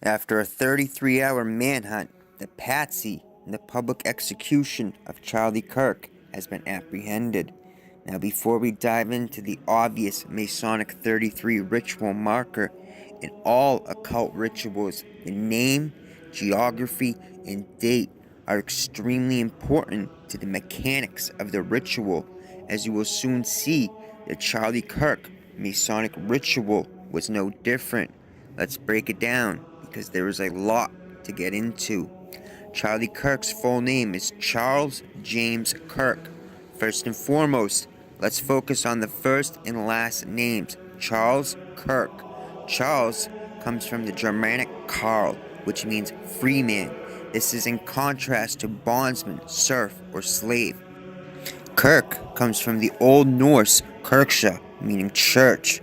After a 33-hour manhunt, the patsy in the public execution of Charlie Kirk has been apprehended. Now, before we dive into the obvious Masonic 33 ritual marker in all occult rituals, the name, geography, and date are extremely important to the mechanics of the ritual, as you will soon see. The Charlie Kirk Masonic ritual was no different. Let's break it down because there is a lot to get into. Charlie Kirk's full name is Charles James Kirk. First and foremost, let's focus on the first and last names. Charles Kirk. Charles comes from the Germanic Karl, which means free man. This is in contrast to bondsman, serf, or slave. Kirk comes from the Old Norse Kirksha, meaning church.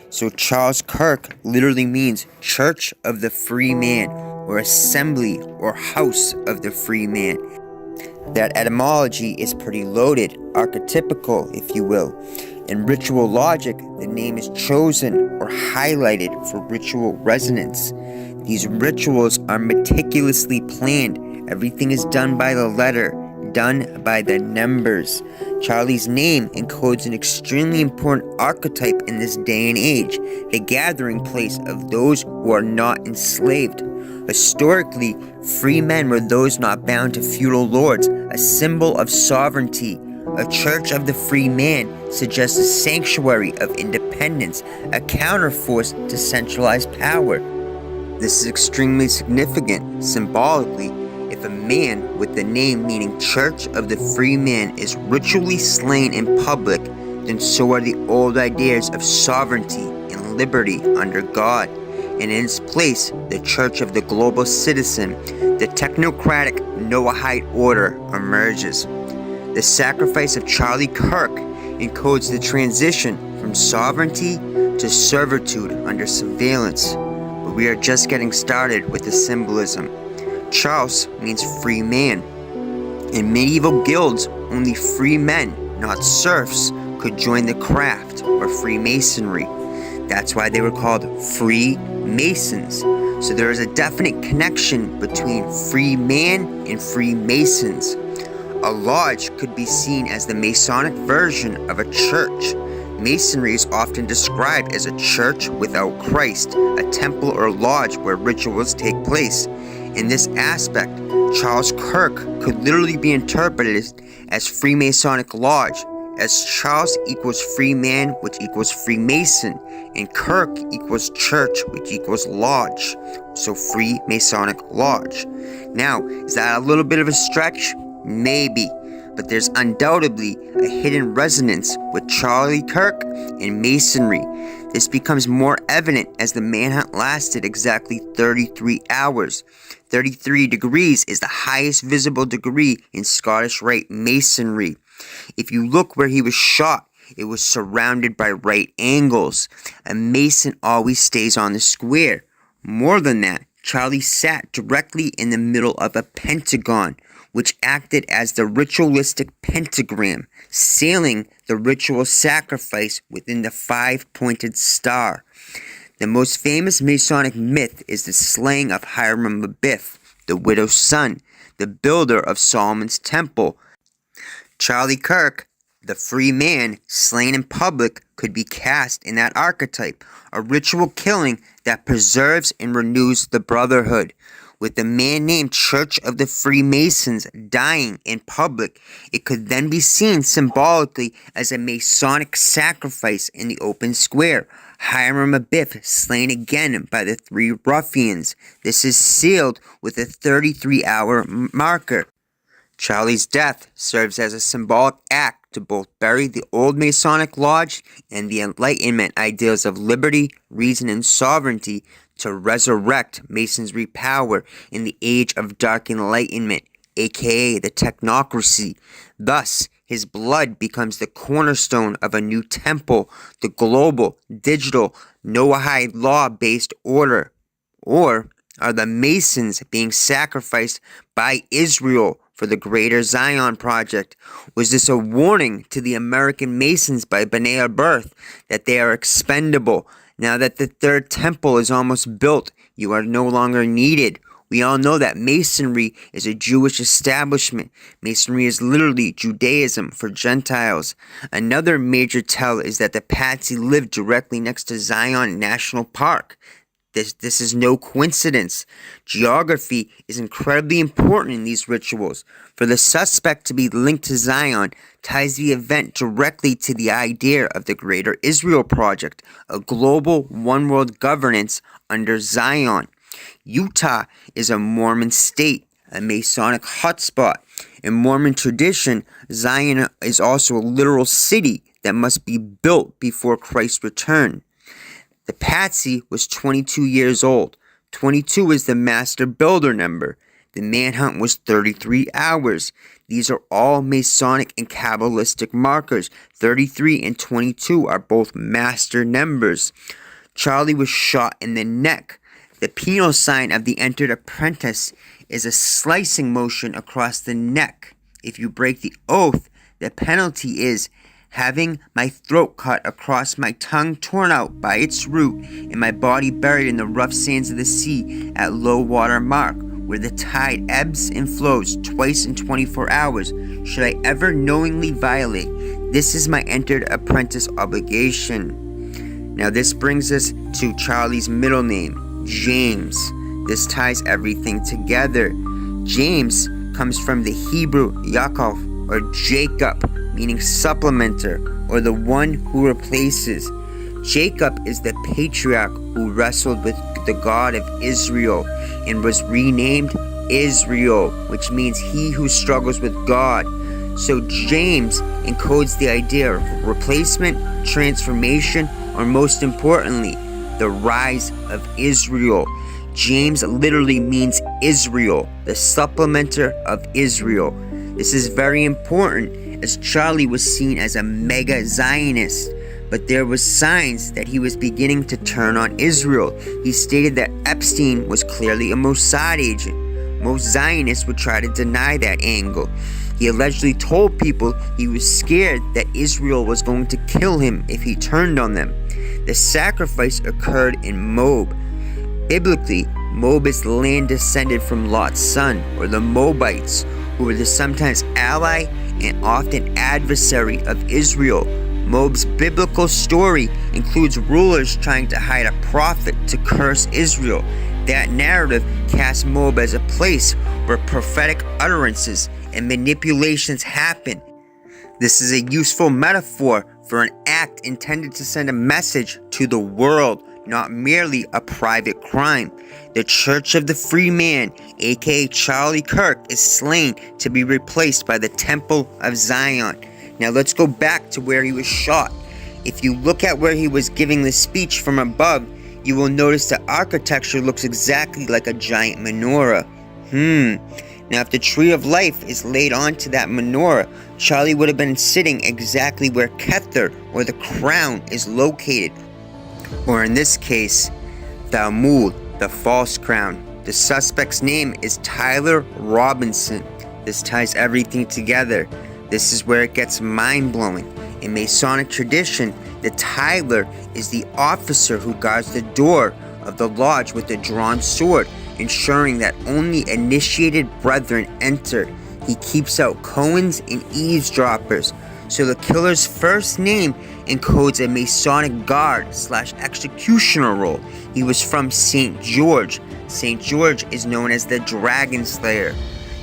So Charles Kirk literally means Church of the Free Man, or Assembly or House of the Free Man. That etymology is pretty loaded, archetypical, if you will. In ritual logic, the name is chosen or highlighted for ritual resonance. These rituals are meticulously planned. Everything is done by the letter, done by the numbers. Charlie's name encodes an extremely important archetype in this day and age, the gathering place of those who are not enslaved. Historically, free men were those not bound to feudal lords, a symbol of sovereignty. A church of the free man suggests a sanctuary of independence, a counterforce to centralized power. This is extremely significant. Symbolically, if a man with the name meaning Church of the Free Man is ritually slain in public, then so are the old ideas of sovereignty and liberty under God. And in its place, the Church of the Global Citizen, the technocratic Noahide order, emerges. The sacrifice of Charlie Kirk encodes the transition from sovereignty to servitude under surveillance. But we are just getting started with the symbolism. Charles means free man. In medieval guilds, only free men, not serfs, could join the craft or Freemasonry. That's why they were called free masons. So there is a definite connection between free man and Freemasons. A lodge could be seen as the Masonic version of a church. Masonry is often described as a church without Christ, a temple or lodge where rituals take place. In this aspect, Charles Kirk could literally be interpreted as Freemasonic lodge, as Charles equals free man, which equals Freemason, and Kirk equals church, which equals lodge. So Free Masonic lodge. Now, is that a little bit of a stretch? Maybe, but there's undoubtedly a hidden resonance with Charlie Kirk and Masonry. This becomes more evident as the manhunt lasted exactly 33 hours. 33 degrees is the highest visible degree in Scottish Rite Masonry. If you look where he was shot, it was surrounded by right angles. A Mason always stays on the square. More than that, Charlie sat directly in the middle of a pentagon, which acted as the ritualistic pentagram, sealing the ritual sacrifice within the five-pointed star. The most famous Masonic myth is the slaying of Hiram Abiff, the widow's son, the builder of Solomon's temple. Charlie Kirk, the free man slain in public, could be cast in that archetype, a ritual killing that preserves and renews the brotherhood. With the man named Church of the Freemasons dying in public, it could then be seen symbolically as a Masonic sacrifice in the open square. Hiram Abiff slain again by the three ruffians. This is sealed with a 33-hour marker. Charlie's death serves as a symbolic act to both bury the old Masonic lodge and the Enlightenment ideals of liberty, reason, and sovereignty, to resurrect Masonry power in the age of dark enlightenment, aka the technocracy. Thus, his blood becomes the cornerstone of a new temple, the global, digital, Noahide law-based order. Or are the Masons being sacrificed by Israel for the Greater Zion Project? Was this a warning to the American Masons by B'nai B'rith that they are expendable? Now that the third temple is almost built, you are no longer needed. We all know that Masonry is a Jewish establishment. Masonry is literally Judaism for Gentiles. Another major tell is that the Patsy lived directly next to Zion National Park. This is no coincidence. Geography is incredibly important in these rituals. For the suspect to be linked to Zion ties the event directly to the idea of the Greater Israel Project, a global one-world governance under Zion. Utah is a Mormon state, a Masonic hotspot. In Mormon tradition, Zion is also a literal city that must be built before Christ's return. The Patsy was 22 years old. 22 is the master builder number. The manhunt was 33 hours. These are all Masonic and Kabbalistic markers. 33 and 22 are both master numbers. Charlie was shot in the neck. The penal sign of the entered apprentice is a slicing motion across the neck. If you break the oath, the penalty is having my throat cut across, my tongue torn out by its root, and my body buried in the rough sands of the sea at low water mark, where the tide ebbs and flows twice in 24 hours, should I ever knowingly violate. This is my entered apprentice obligation. Now this brings us to Charlie's middle name, James. This ties everything together. James comes from the Hebrew Yaakov, or Jacob, meaning supplementer, or the one who replaces. Jacob is the patriarch who wrestled with the God of Israel and was renamed Israel, which means he who struggles with God. So James encodes the idea of replacement, transformation, or most importantly, the rise of Israel. James literally means Israel, the supplementer of Israel. This is very important, as Charlie was seen as a mega Zionist, but there was signs that he was beginning to turn on Israel. He stated that Epstein was clearly a Mossad agent. Most Zionists would try to deny that angle. He allegedly told people he was scared that Israel was going to kill him if he turned on them. The sacrifice occurred in Moab. Biblically, Moab is the land descended from Lot's son, or the Moabites, who were the sometimes ally and often adversary of Israel. Moab's biblical story includes rulers trying to hide a prophet to curse Israel. That narrative casts Moab as a place where prophetic utterances and manipulations happen. This is a useful metaphor for an act intended to send a message to the world, not merely a private crime. The Church of the Free Man, aka Charlie Kirk, is slain to be replaced by the Temple of Zion. Now let's go back to where he was shot. If you look at where he was giving the speech from above, you will notice the architecture looks exactly like a giant menorah. Now if the tree of life is laid onto that menorah, Charlie would have been sitting exactly where Kether, or the crown, is located. Or in this case, Thamud, the false crown. The suspect's name is Tyler Robinson. This ties everything together. This is where it gets mind-blowing. In Masonic tradition, the Tyler is the officer who guards the door of the lodge with a drawn sword, ensuring that only initiated brethren enter. He keeps out Cohens and eavesdroppers. So the killer's first name encodes a Masonic guard/executioner role. He was from St. George. St. George is known as the Dragon Slayer.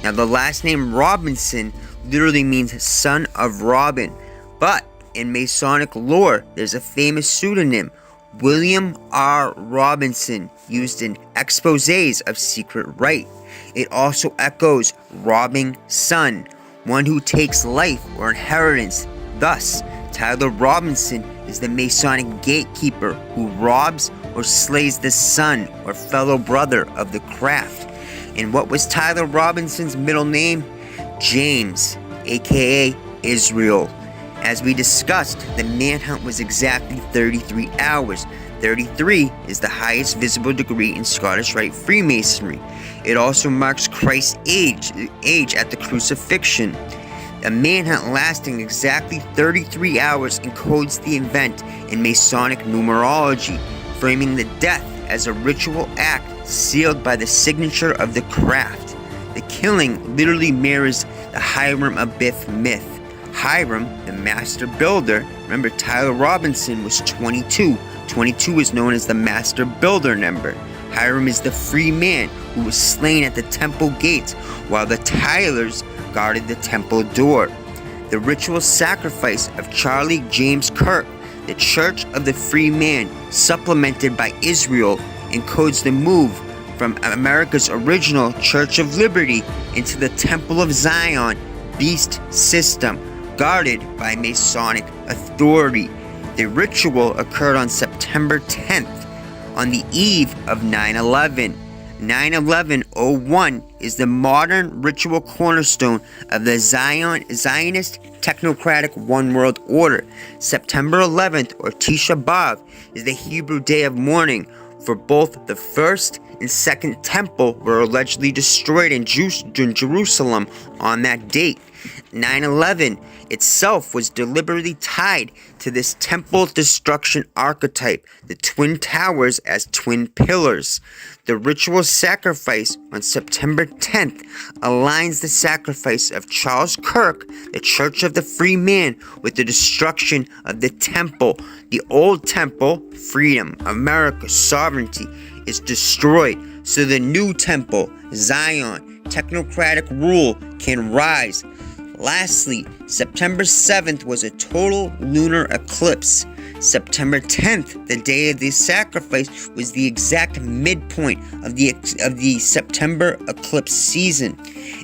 Now the last name Robinson literally means son of Robin. But in Masonic lore, there's a famous pseudonym, William R. Robinson, used in exposés of secret rite. It also echoes robbing son, one who takes life or inheritance. Thus, Tyler Robinson is the Masonic gatekeeper who robs or slays the son or fellow brother of the craft. And what was Tyler Robinson's middle name? James, aka Israel. As we discussed, the manhunt was exactly 33 hours. 33 is the highest visible degree in Scottish Rite Freemasonry. It also marks Christ's age at the crucifixion. A manhunt lasting exactly 33 hours encodes the event in Masonic numerology. framing the death as a ritual act sealed by the signature of the craft. The killing literally mirrors the Hiram Abiff myth. Hiram, the master builder, remember Tyler Robinson was 22. 22 is known as the master builder number. Hiram is the free man who was slain at the temple gates while the Tylers guarded the temple door. The ritual sacrifice of Charlie James Kirk, the Church of the Free Man, supplemented by Israel, encodes the move from America's original Church of Liberty into the Temple of Zion beast system, guarded by Masonic authority. The ritual occurred on September 10th, on the eve of 9/11. 9/11-01 is the modern ritual cornerstone of the Zionist technocratic one world order. September 11th, or Tisha B'Av, is the Hebrew day of mourning for both the first and second temple were allegedly destroyed in Jerusalem on that date. 9/11 itself was deliberately tied to this temple destruction archetype, the Twin Towers as twin pillars. The ritual sacrifice on September 10th aligns the sacrifice of Charles Kirk, the Church of the Free Man, with the destruction of the temple. The old temple, freedom, America, sovereignty, is destroyed, so the new temple, Zion, technocratic rule, can rise. Lastly, September 7th was a total lunar eclipse. September 10th, the day of the sacrifice, was the exact midpoint of the September eclipse season.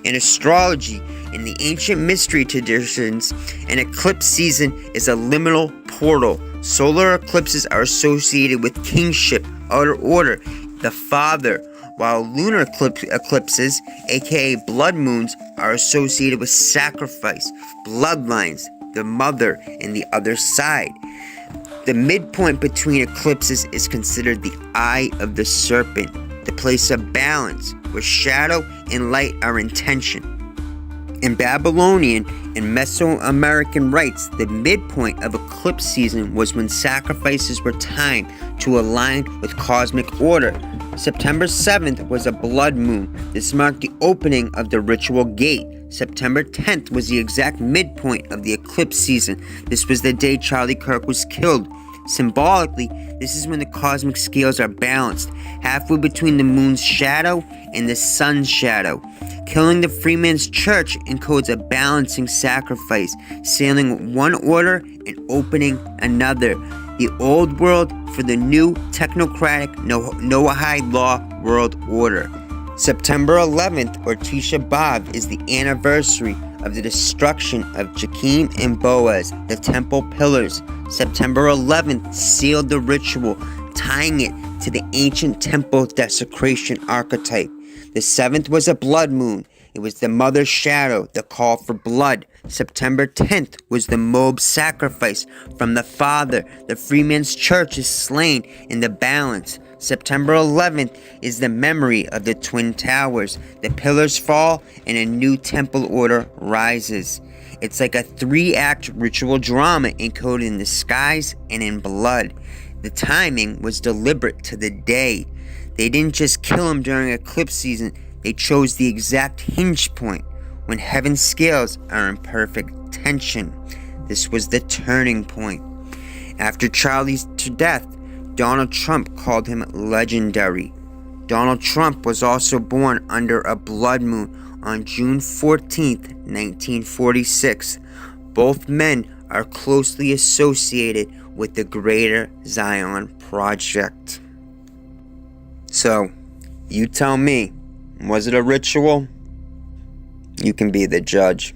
In astrology, in the ancient mystery traditions, an eclipse season is a liminal portal. Solar eclipses are associated with kingship, outer order, the father, while lunar eclipses, aka blood moons, are associated with sacrifice, bloodlines, the mother, and the other side. The midpoint between eclipses is considered the eye of the serpent, the place of balance, where shadow and light are in tension. In Babylonian and Mesoamerican rites, the midpoint of eclipse season was when sacrifices were timed to align with cosmic order. September 7th was a blood moon. This marked the opening of the ritual gate. September 10th was the exact midpoint of the eclipse season. This was the day Charlie Kirk was killed. Symbolically, this is when the cosmic scales are balanced, halfway between the moon's shadow and the sun's shadow. Killing the Freeman's Church encodes a balancing sacrifice, sealing one order and opening another. The old world for the new technocratic Noahide law world order. September 11th, or Tisha B'Av, is the anniversary of the destruction of Jachin and Boaz, the temple pillars. September 11th sealed the ritual, tying it to the ancient temple desecration archetype. The 7th was a blood moon. It was the mother's shadow, the call for blood. September 10th was the Moab sacrifice from the father. The Freeman's Church is slain in the balance. September 11th is the memory of the Twin Towers. The pillars fall and a new temple order rises. It's like a 3-act ritual drama encoded in the skies and in blood. The timing was deliberate to the day. They didn't just kill him during eclipse season, they chose the exact hinge point, when heaven's scales are in perfect tension. This was the turning point. After Charlie's death, Donald Trump called him legendary. Donald Trump was also born under a blood moon on June 14th, 1946. Both men are closely associated with the Greater Zion Project. So, you tell me, was it a ritual? You can be the judge.